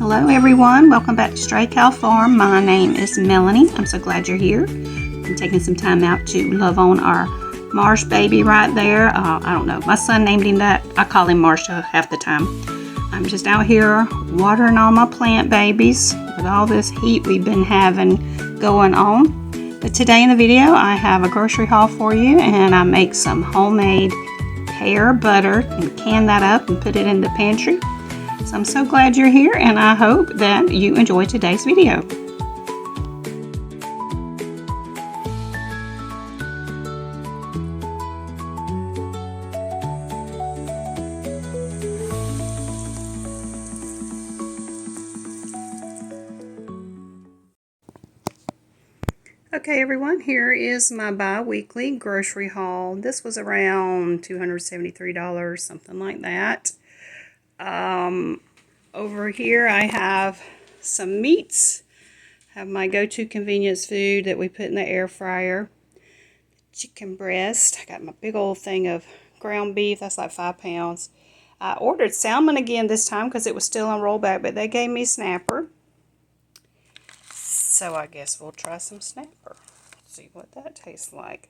Hello everyone, welcome back to Stray Cow Farm. My name is Melanie. I'm so glad you're here. I'm taking some time out to love on our Marsh baby right there. I don't know, my son named him that. I call him Marsh half the time. I'm just out here watering all my plant babies with all this heat we've been having going on. But today in the video I have a grocery haul for you, and I make some homemade pear butter and can that up and put it in the pantry. So I'm so glad you're here, and I hope that you enjoy today's video. Okay everyone, here is my bi-weekly grocery haul. This was around $273, something like that. Over here I have some meats. I have my go-to convenience food that we put in the air fryer. Chicken breast. I got my big old thing of ground beef. That's like 5 pounds. I ordered salmon again this time because it was still on rollback, but they gave me snapper. So I guess we'll try some snapper. See what that tastes like.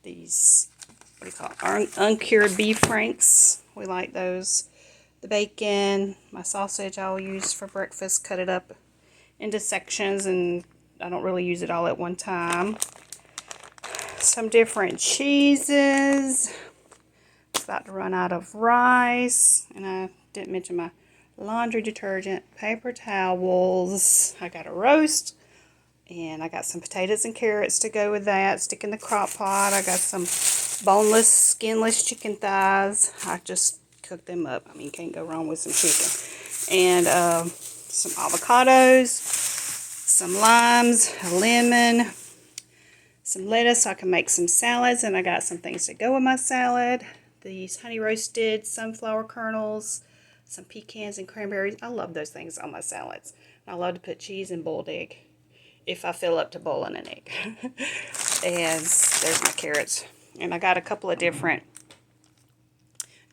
These, what do you call it? Uncured beef franks. We like those. The bacon, my sausage I'll use for breakfast. Cut it up into sections, and I don't really use it all at one time. Some different cheeses. It's about to run out of rice. And I didn't mention my laundry detergent, paper towels. I got a roast. And I got some potatoes and carrots to go with that. Stick in the crock pot. I got some boneless, skinless chicken thighs. I just cooked them up. I mean, can't go wrong with some chicken. And some avocados, some limes, a lemon, some lettuce so I can make some salads. And I got some things to go with my salad. These honey roasted sunflower kernels, some pecans and cranberries. I love those things on my salads. I love to put cheese and boiled egg if I fill up to boiling an egg. And there's my carrots. And I got a couple of different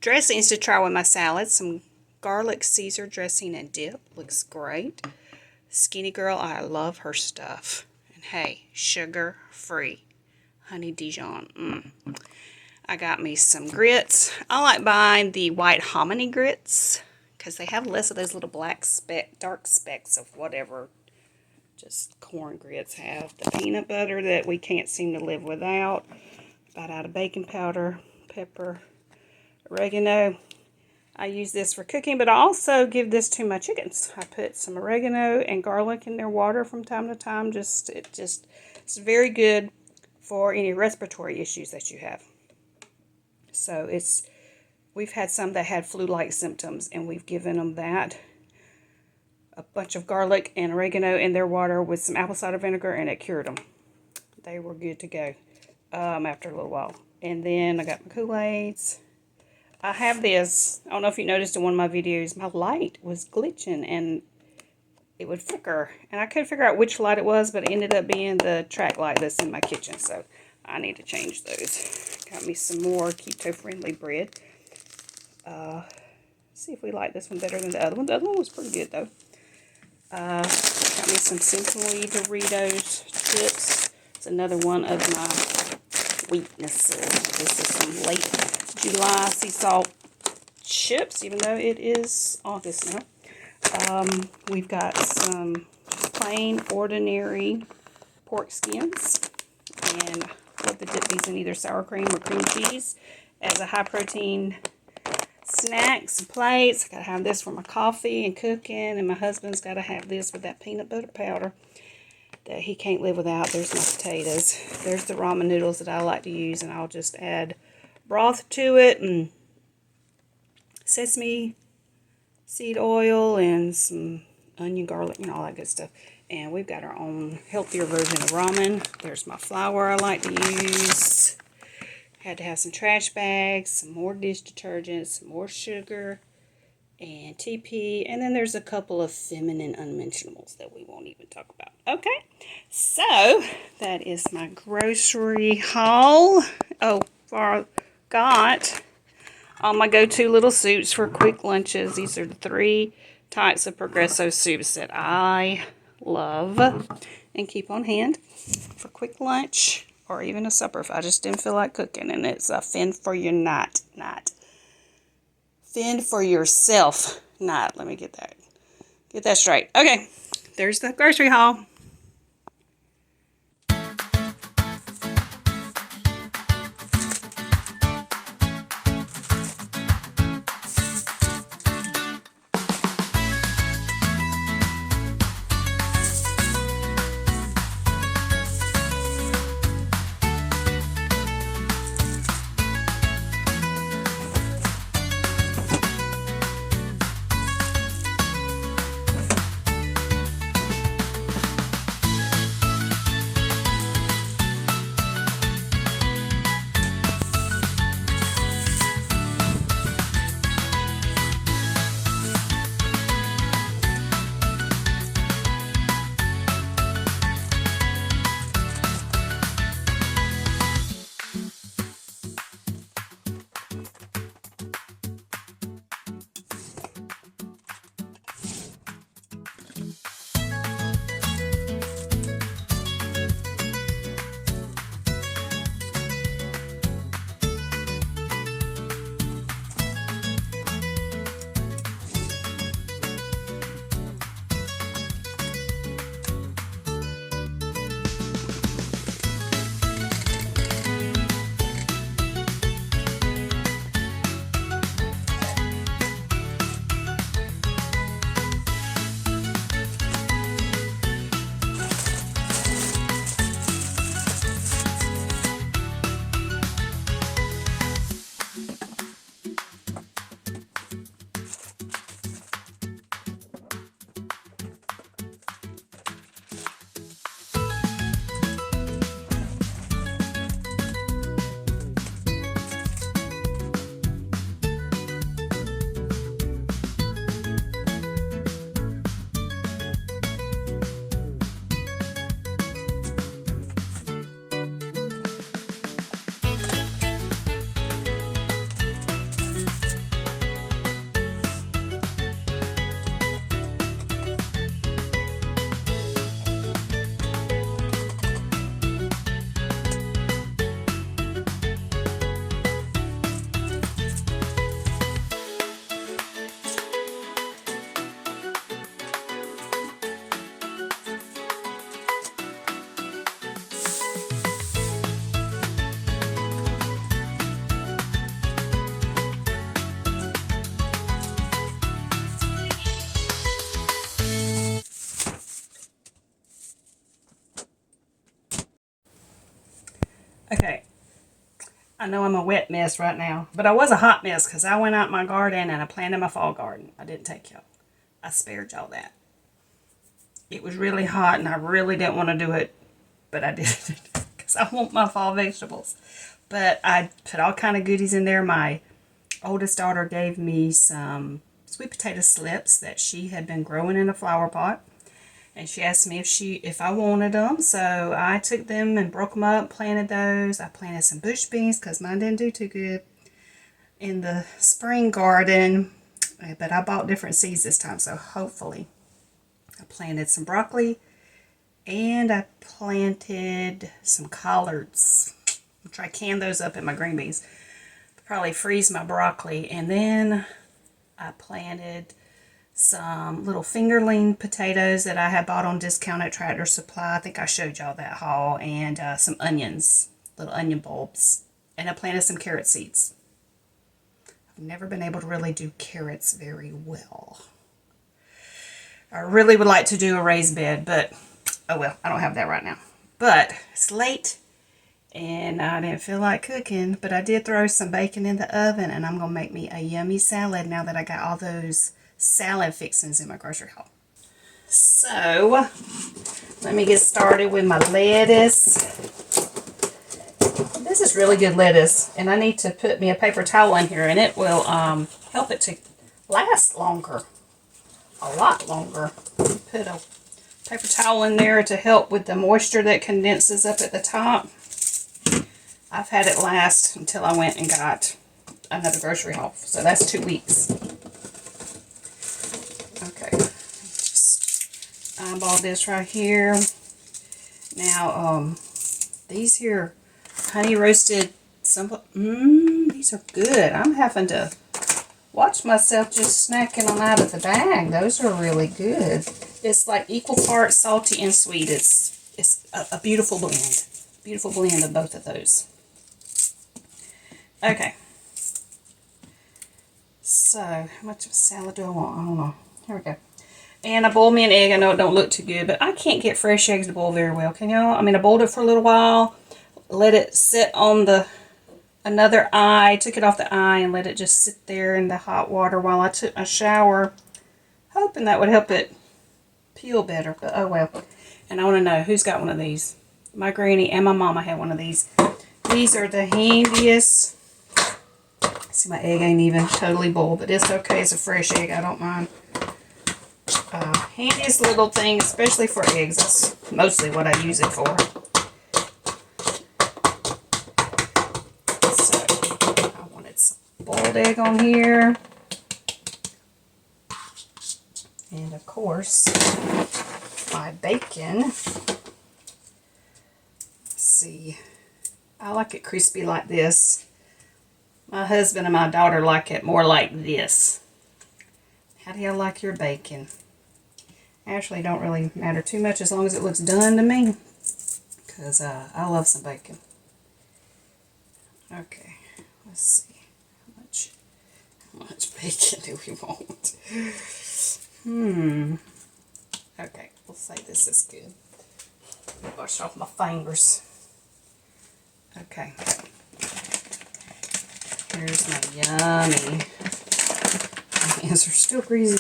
dressings to try with my salad. Some garlic Caesar dressing and dip. Looks great. Skinny Girl, I love her stuff. And hey, sugar free. Honey Dijon. I got me some grits. I like buying the white hominy grits because they have less of those little black dark specks of whatever just corn grits have. The peanut butter that we can't seem to live without. About out of baking powder, pepper, oregano. I use this for cooking, but I also give this to my chickens. I put some oregano and garlic in their water from time to time. It's very good for any respiratory issues that you have. So we've had some that had flu-like symptoms, and we've given them that. A bunch of garlic and oregano in their water with some apple cider vinegar, and it cured them. They were good to go after a little while. And then I got my Kool-Aids. I have this, I don't know if you noticed in one of my videos, my light was glitching and it would flicker. And I couldn't figure out which light it was, but it ended up being the track light that's in my kitchen. So I need to change those. Got me some more keto-friendly bread. See if we like this one better than the other one. The other one was pretty good though. Got me some Simply Doritos chips. It's another one of my weaknesses. This is some late July sea salt chips, even though it is August now. We've got some plain, ordinary pork skins. And I love to dip these in either sour cream or cream cheese as a high protein snack. Some plates. I gotta have this for my coffee and cooking, and my husband's gotta have this with that peanut butter powder that he can't live without. There's my potatoes. There's the ramen noodles that I like to use, and I'll just add broth to it and sesame seed oil and some onion, garlic, and all that good stuff. And we've got our own healthier version of ramen. There's my flour I like to use. Had to have some trash bags, some more dish detergent, some more sugar, and TP. And then there's a couple of feminine unmentionables that we won't even talk about. Okay, so that is my grocery haul. Oh, forgot All my go-to little soups for quick lunches. These are the 3 types of Progresso soups that I love and keep on hand for quick lunch or even a supper if I just didn't feel like cooking. And it's a fend for your night. Fend for yourself night. Let me get that straight. Okay, there's the grocery haul. Okay, I know I'm a wet mess right now, but I was a hot mess because I went out in my garden and I planted my fall garden. I didn't take y'all. I spared y'all that. It was really hot and I really didn't want to do it, but I did it because I want my fall vegetables. But I put all kind of goodies in there. My oldest daughter gave me some sweet potato slips that she had been growing in a flower pot. And she asked me if I wanted them, so I took them and broke them up, planted those. I planted some bush beans because mine didn't do too good in the spring garden, but I bought different seeds this time, so hopefully. I planted some broccoli, and I planted some collards. I'll try to can those up in my green beans. Probably freeze my broccoli, and then I planted some little fingerling potatoes that I had bought on discount at Tractor Supply. I think I showed y'all that haul. And some onions, little onion bulbs. And I planted some carrot seeds. I've never been able to really do carrots very well. I really would like to do a raised bed, but oh well, I don't have that right now. But it's late and I didn't feel like cooking, but I did throw some bacon in the oven and I'm going to make me a yummy salad now that I got all those salad fixings in my grocery haul. So, let me get started with my lettuce. This is really good lettuce, and I need to put me a paper towel in here, and it will help it to last longer, a lot longer. Put a paper towel in there to help with the moisture that condenses up at the top. I've had it last until I went and got another grocery haul. So that's 2 weeks. Okay. Just eyeball this right here. Now, these here honey roasted these are good. I'm having to watch myself just snacking them out of the bag. Those are really good. It's like equal parts salty and sweet. It's a beautiful blend. Beautiful blend of both of those. Okay. So, how much of a salad do I want? I don't know. Here we go. And I boiled me an egg. I know it don't look too good, but I can't get fresh eggs to boil very well. Can y'all? I mean, I boiled it for a little while. Let it sit on another eye. Took it off the eye and let it just sit there in the hot water while I took my shower. Hoping that would help it peel better, but oh well. And I want to know who's got one of these. My granny and my mama had one of these. These are the handiest. See, my egg ain't even totally boiled, but it's okay. It's a fresh egg. I don't mind. Handiest little thing, especially for eggs. That's mostly what I use it for. So, I wanted some boiled egg on here. And of course, my bacon. Let's see. I like it crispy like this. My husband and my daughter like it more like this. How do you like your bacon? Actually, don't really matter too much as long as it looks done to me. Because I love some bacon. Okay, let's see. How much bacon do we want? Okay, we'll say this is good. Wash off my fingers. Okay. Here's my yummy. My hands are still greasy.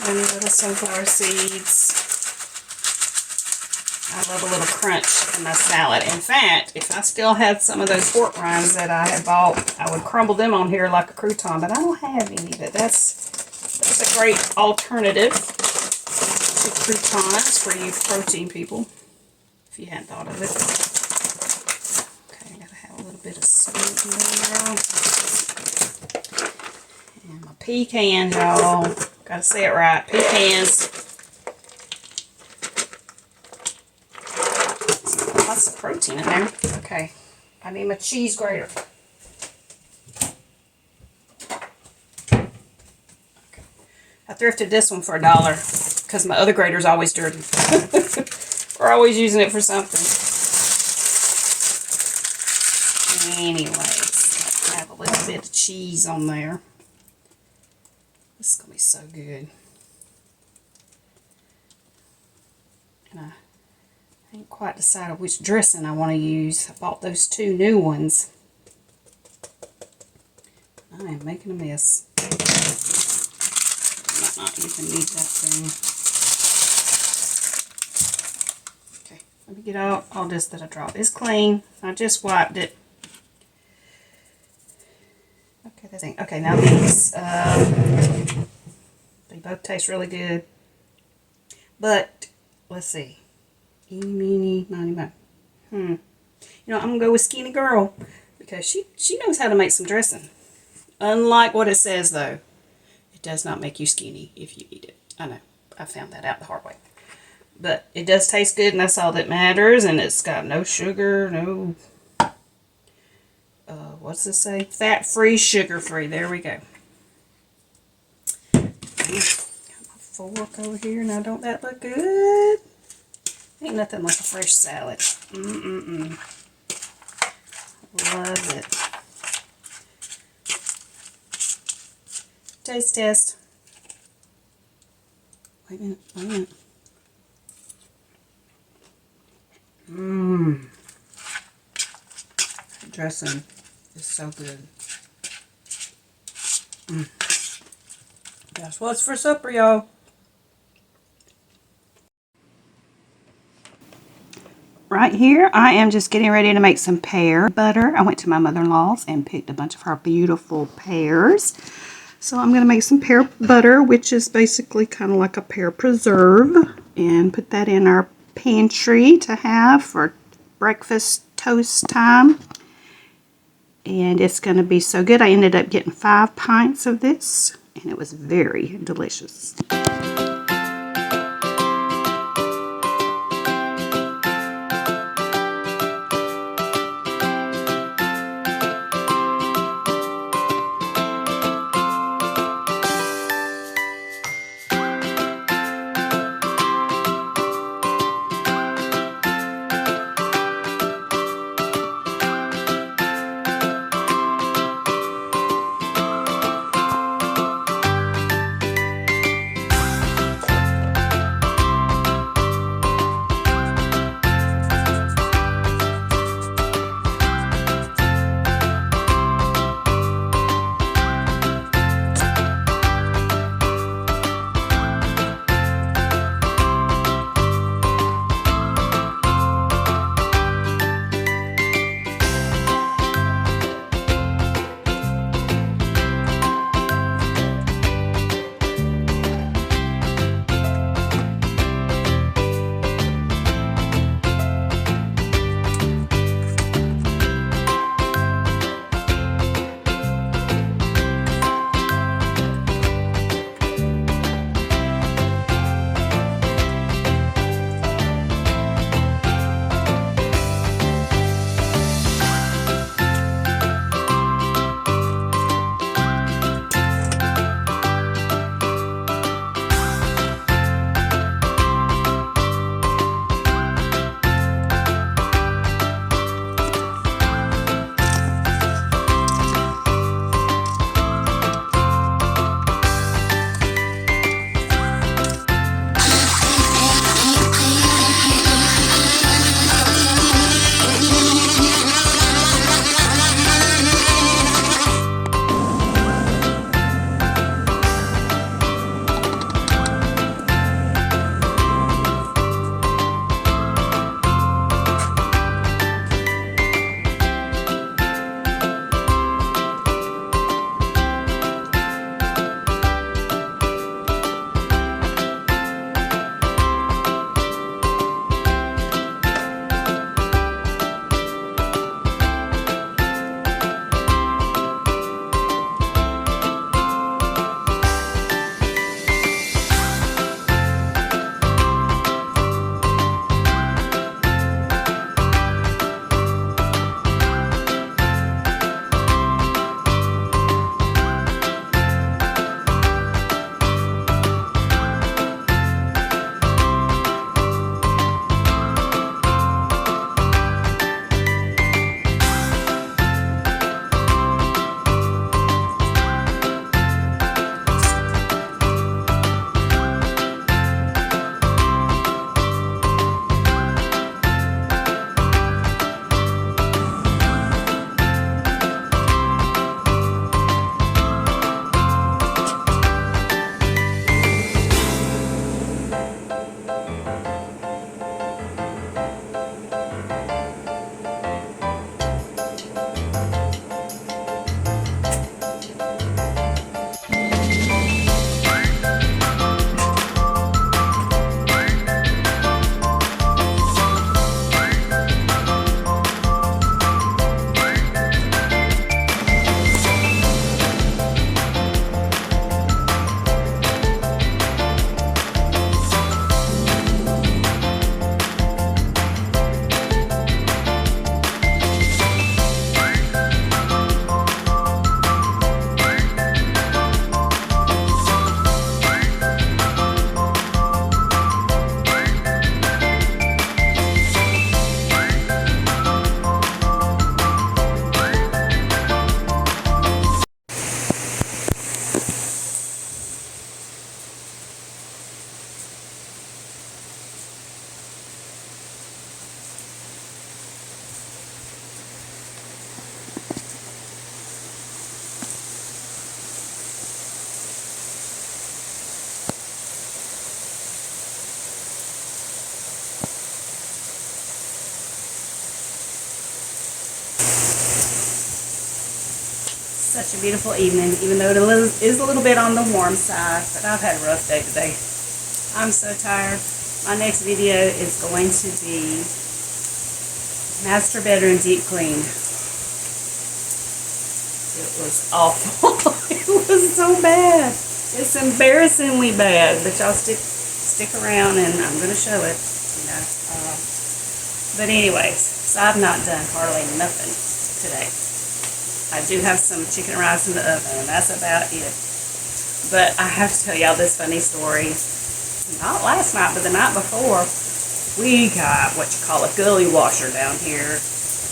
And little sunflower seeds. I love a little crunch in my salad. In fact, if I still had some of those pork rinds that I had bought, I would crumble them on here like a crouton, but I don't have any. But that's a great alternative to croutons for you protein people, if you hadn't thought of it. Okay, I gotta have a little bit of sweet in there. And my pecans, y'all. Gotta say it right. Pecans. Lots of protein in there. Okay. I need my cheese grater. Okay. I thrifted this one for $1 because my other grater's always dirty. We're always using it for something. Anyways, I have a little bit of cheese on there. This is going to be so good. And I ain't quite decided which dressing I want to use. I bought those 2 new ones. I am making a mess. I might not even need that thing. Okay, let me get out all this that I dropped. It's clean. I just wiped it. Okay, that's it. Okay, now these. They both taste really good. But, let's see. Eeny, meeny, miny, mo. You know, I'm going to go with Skinny Girl. Because she knows how to make some dressing. Unlike what it says, though. It does not make you skinny if you eat it. I know. I found that out the hard way. But it does taste good, and that's all that matters. And it's got no sugar, no... what's this say? Fat-free, sugar-free. There we go. Got my fork over here. Now, don't that look good? Ain't nothing like a fresh salad. Love it. Taste test. Wait a minute. The dressing is so good. That's what's for supper, y'all. Right here, I am just getting ready to make some pear butter. I went to my mother-in-law's and picked a bunch of her beautiful pears. So I'm going to make some pear butter, which is basically kind of like a pear preserve. And put that in our pantry to have for breakfast toast time. And it's going to be so good. I ended up getting 5 pints of this, and it was very delicious. Such a beautiful evening, even though it is a little bit on the warm side, but I've had a rough day today. I'm so tired. My next video is going to be master bedroom deep clean. It was awful. It was so bad. It's embarrassingly bad, but y'all stick around and I'm going to show it, you know. But anyways, so I've not done hardly nothing today. I do have some chicken and rice in the oven, and that's about it. But I have to tell y'all this funny story. Not last night, but the night before, we got what you call a gully washer down here.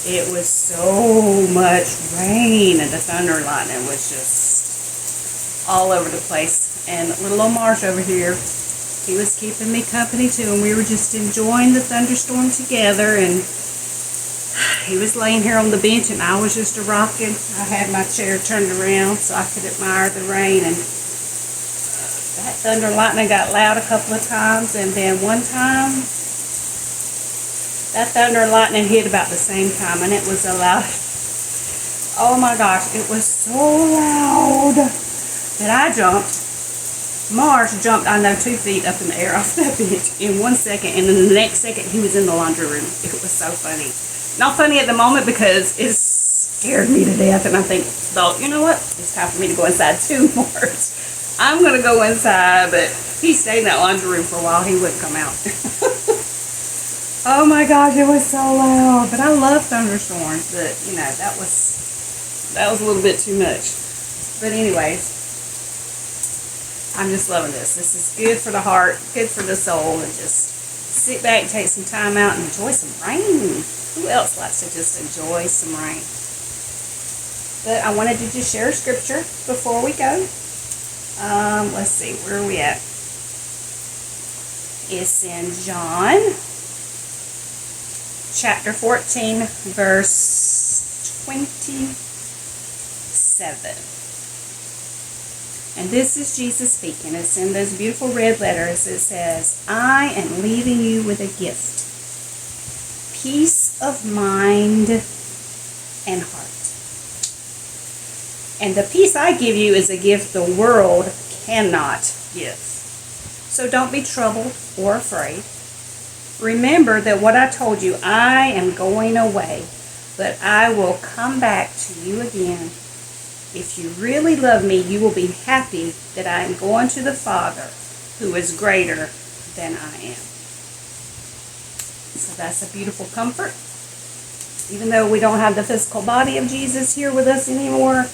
It was so much rain, and the thunder and lightning was just all over the place. And little old Marsh over here, he was keeping me company too, and we were just enjoying the thunderstorm together. And he was laying here on the bench, and I was just rocking. I had my chair turned around so I could admire the rain. And that thunder and lightning got loud a couple of times, and then one time, that thunder and lightning hit about the same time, and it was a loud. Oh my gosh, it was so loud that I jumped. Mars jumped, I know, 2 feet up in the air off that bench in 1 second, and then the next second he was in the laundry room. It was so funny. Not funny at the moment because it scared me to death, and I thought, you know what? It's time for me to go inside too, Mars. I'm going to go inside, but he stayed in that laundry room for a while. He wouldn't come out. Oh my gosh, it was so loud. But I love thunderstorms, but you know, that was a little bit too much. But anyways, I'm just loving this. This is good for the heart, good for the soul, and just sit back, take some time out, and enjoy some rain. Who else likes to just enjoy some rain? But I wanted to just share a scripture before we go. Let's see, where are we at? It's in John chapter 14, verse 27. And this is Jesus speaking. It's in those beautiful red letters. It says, I am leaving you with a gift. Peace of mind and heart. And the peace I give you is a gift the world cannot give. So don't be troubled or afraid. Remember that what I told you, I am going away, but I will come back to you again. If you really love me, you will be happy that I am going to the Father, who is greater than I am. So that's a beautiful comfort. Even though we don't have the physical body of Jesus here with us anymore,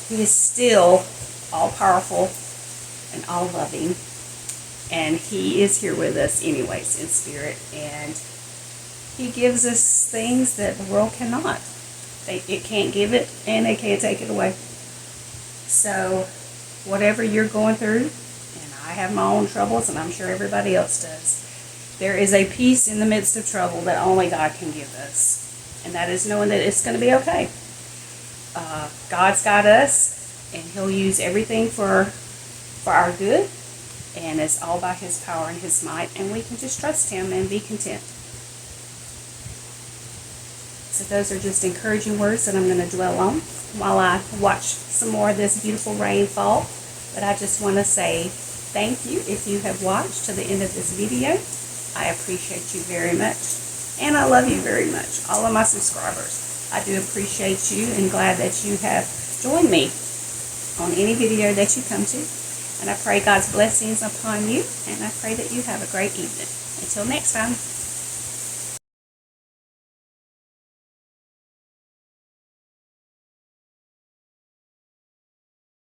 he is still all-powerful and all-loving. And he is here with us anyways in spirit. And he gives us things that the world cannot. It can't give it, and they can't take it away. So whatever you're going through, and I have my own troubles, and I'm sure everybody else does, there is a peace in the midst of trouble that only God can give us. And that is knowing that it's going to be okay. God's got us, and he'll use everything for our good. And it's all by his power and his might, and we can just trust him and be content. So those are just encouraging words that I'm going to dwell on while I watch some more of this beautiful rain fall. But I just want to say thank you if you have watched to the end of this video. I appreciate you very much, and I love you very much, all of my subscribers. I do appreciate you and glad that you have joined me on any video that you come to. And I pray God's blessings upon you, and I pray that you have a great evening. Until next time.